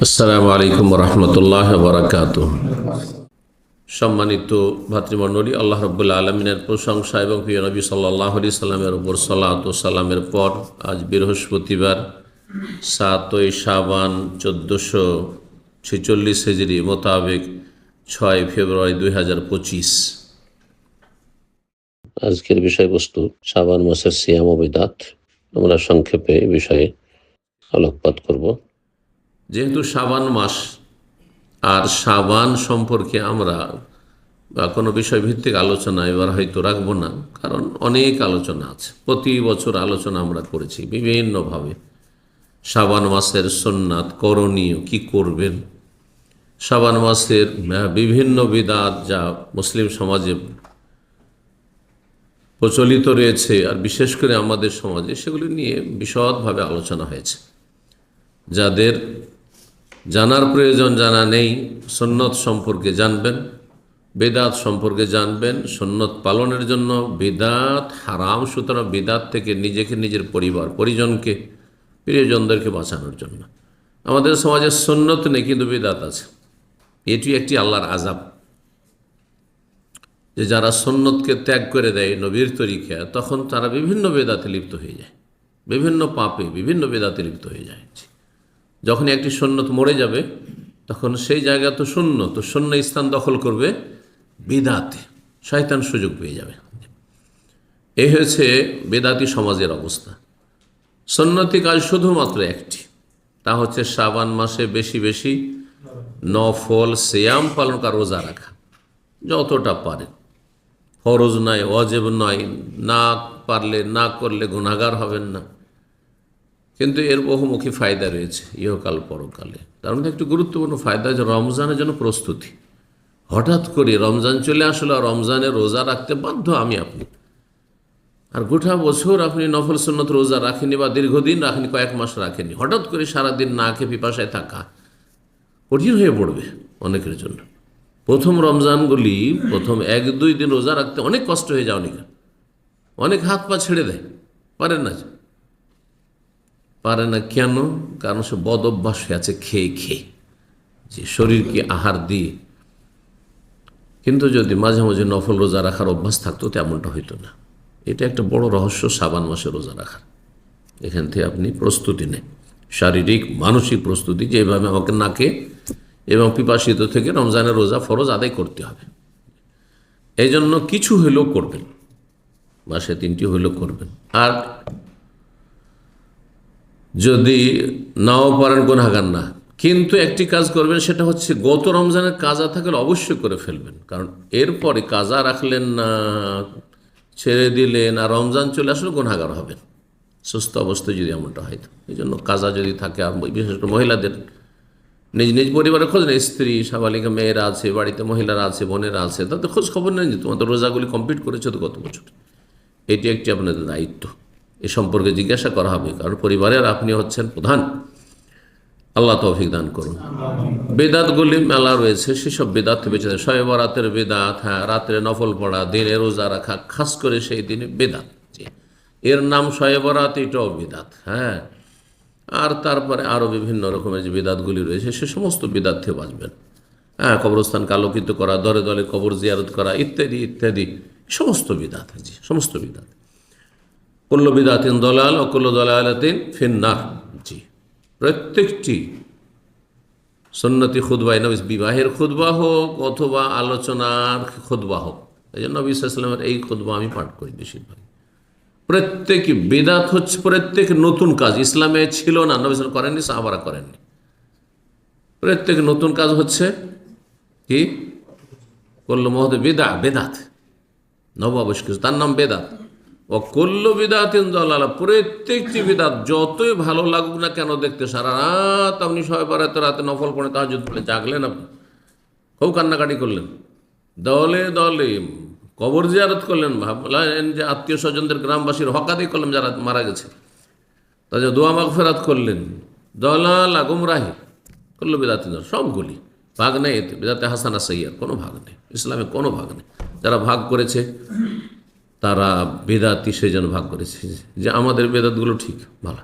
আসসালামু আলাইকুম রহমতুল্লাহ বারাকাতুহ। সম্মানিত ভাতৃমণ্ডলী, আল্লাহ রাব্বুল আলামিনের প্রশংসা এবং প্রিয় নবী সাল্লাল্লাহু আলাইহি সাল্লামের উপর সালাত ও সালামের পর আজ বৃহস্পতিবার 7ই শাবান 1446 হিজরি মোতাবেক 6 ফেব্রুয়ারি 2025। আজকের বিষয়বস্তু শাবান মাসের সিয়াম ও বিদাত। আমরা সংক্ষেপে এই বিষয়ে আলোকপাত করব। যেহেতু শাবান মাস আর শাবান সম্পর্কে আমরা কোনো বিষয় ভিত্তিক আলোচনা এবার হয়তো রাখবো না, কারণ অনেক আলোচনা আছে, প্রতি বছর আলোচনা আমরা করেছি বিভিন্নভাবে। শাবান মাসের সুন্নাত, করণীয়, কি করবেন, শাবান মাসের বিভিন্ন বিদাত যা মুসলিম সমাজে প্রচলিত রয়েছে আর বিশেষ করে আমাদের সমাজে, সেগুলি নিয়ে বিশদভাবে আলোচনা হয়েছে। যাদের জানার প্রয়োজন জানা নেই, সুন্নত সম্পর্কে জানবেন, বেদাত সম্পর্কে জানবেন। সুন্নত পালনের জন্য বেদাত হারাম, সুতরাং বেদাত থেকে নিজেকে, নিজের পরিবার পরিজনকে, প্রিয়জনদেরকে বাঁচানোর জন্য। আমাদের সমাজে সুন্নত নেই কিন্তু বেদাত আছে। এটি একটি আল্লাহর আযাব, যে যারা সুন্নতকে ত্যাগ করে দেয় নবীর তরিকা, তখন তারা বিভিন্ন বেদাতে লিপ্ত হয়ে যায়, বিভিন্ন পাপে, বিভিন্ন বেদাতে লিপ্ত হয়ে যায়। যখন একটি সুন্নত মরে যাবে, তখন সেই জায়গা তো শূন্য, তো শূন্য স্থান দখল করবে বিদাতে, শয়তান সুযোগ পেয়ে যাবে। এই হয়েছে বেদাতি সমাজের অবস্থা। সুন্নতি কাজ শুধুমাত্র একটি, তা হচ্ছে শাবান মাসে বেশি বেশি নফল সিয়াম পালন করা, রোজা রাখা যতটা পারে। ফরজ নয়, ওয়াজিব নয়, না পারলে, না করলে গুনাহগার হবেন না। কিন্তু এর বহুমুখী ফায়দা রয়েছে ইহকাল পরকালে। তার মধ্যে একটি গুরুত্বপূর্ণ ফায়দা যে রমজানের জন্য প্রস্তুতি। হঠাৎ করে রমজান চলে আসলো আর রমজানে রোজা রাখতে বাধ্য আমি আপনি, আর গোটা বছর আপনি নফল সুন্নত রোজা রাখেনি বা দীর্ঘদিন রাখেনি, কয়েক মাস রাখেনি, হঠাৎ করে সারাদিন না খেয়ে পিপাসায় থাকা কঠিন হয়ে পড়বে অনেকের জন্য। প্রথম রমজানগুলি, প্রথম 1-2 দিন রোজা রাখতে অনেক কষ্ট হয়ে যায় অনেকের, অনেক হাত পা ছেড়ে দেয়, পারে না। কেন? কারণ সে বদ অভ্যাস হয়ে আছে খেয়ে খেয়ে, যে শরীরকে আহার দিয়ে। কিন্তু যদি মাঝে মাঝে নফল রোজা রাখার অভ্যাস থাকতো, তেমনটা হইতো না। এটা একটা বড় রহস্য শাবান মাসে রোজা রাখার। এখান থেকে আপনি প্রস্তুতি নেন, শারীরিক মানসিক প্রস্তুতি, যে এভাবে আমাকে নাকে এবং পিপাসিত থেকে রমজানের রোজা ফরজ আদায় করতে হবে। এই জন্য কিছু হইলেও করবেন, মাসে 3টি হইলেও করবেন। আর যদি নাও পারেন, গুনাহগার না, কিন্তু একটি কাজ করবেন, সেটা হচ্ছে গত রমজানের কাজা থাকলে অবশ্যই করে ফেলবেন। কারণ এরপরে কাজা রাখলেন না, ছেড়ে দিলেন, আর রমজান চলে আসলে গুনাহগার হবেন সুস্থ অবস্থায় যদি এমনটা হয়। তো এই জন্য কাজা যদি থাকে, আর বিশেষ করে মহিলাদের নিজ নিজ পরিবারের খোঁজ নেই, স্ত্রী সাবালিকা মেয়েরা আছে, বাড়িতে মহিলারা আছে, বোনেরা আছে, তাদের খোঁজ খবর নেই যে তোমাদের রোজাগুলি কমপ্লিট করেছো তো গত বছর। এটি একটি আপনাদের দায়িত্ব, এ সম্পর্কে জিজ্ঞাসা করা হবে, কারণ পরিবারের আপনি হচ্ছেন প্রধান। আল্লাহ তৌফিক দান করুন। বেদাতগুলি মেলা রয়েছে, সেসব বেদাত বেঁচে যায়। শবে বরাতের বেদাত, হ্যাঁ, রাত্রে নফল পড়া, দিনে রোজা রাখা, খাস করে সেই দিনে বেদাত, এর নাম শবে বরাত, এটাও বেদাত। হ্যাঁ, আর তারপরে আরও বিভিন্ন রকমের যে বেদাতগুলি রয়েছে, সে সমস্ত বেদাত থেকে বাঁচবেন। হ্যাঁ, কবরস্থানকে আলোকিত করা, দলে দলে কবর জিয়ারত করা, ইত্যাদি ইত্যাদি, সমস্ত বেদাত, সমস্ত বেদাত। কুল্লু বিদাতিন দলাল ও কুল্লু দলালাতিন ফিন্নার। জি, প্রত্যেকটি সুন্নতি খুতবা, নবী বিবাহের খুতবা হোক অথবা আলোচনার খুতবা হোক, এই জন্য নবী সাল্লাল্লাহু আলাইহি ওয়াসাল্লামের এই খুতবা আমি পাঠ করি বেশিরভাগ। প্রত্যেক বিদাত হচ্ছে প্রত্যেক নতুন কাজ, ইসলামে ছিল না, নবী সাল্লাল্লাহু করেননি, সাহাবারা করেননি। প্রত্যেক নতুন কাজ হচ্ছে কি? কুল্লু মুহদাথিন বিদআ, বেদাত, নব আবিষ্কৃত, তার নাম বেদাত। ও কুল্লু বিদাতিন দালালা, প্রত্যেকটি বিদাত যতই ভালো লাগুক না কেন দেখতে, সারা রাত আপনি শবে বরাতের রাতে নফল পড়ে তাহাজ্জুদ পড়ে জাগলেন, আপনি খুব কান্নাকাটি করলেন, দলে দলে কবর জিয়ারত করলেন, ভাবলেন যে আত্মীয় স্বজনদের, গ্রামবাসীর হক আদায় করলেন যারা মারা গেছে, তাদের দোয়া মাগফিরাত করলেন। দলালা, গুমরাহি, কুল্লু বিদাতিন, সবগুলি ভাগ নেই এতে। বিদাতে হাসানা সাইয়্যিআর কোনো ভাগ নেই, ইসলামে কোনো ভাগ নেই। যারা ভাগ করেছে তারা বেদাতি, সেই জন্য ভাগ করেছে যে আমাদের বেদাতগুলো ঠিক ভালো।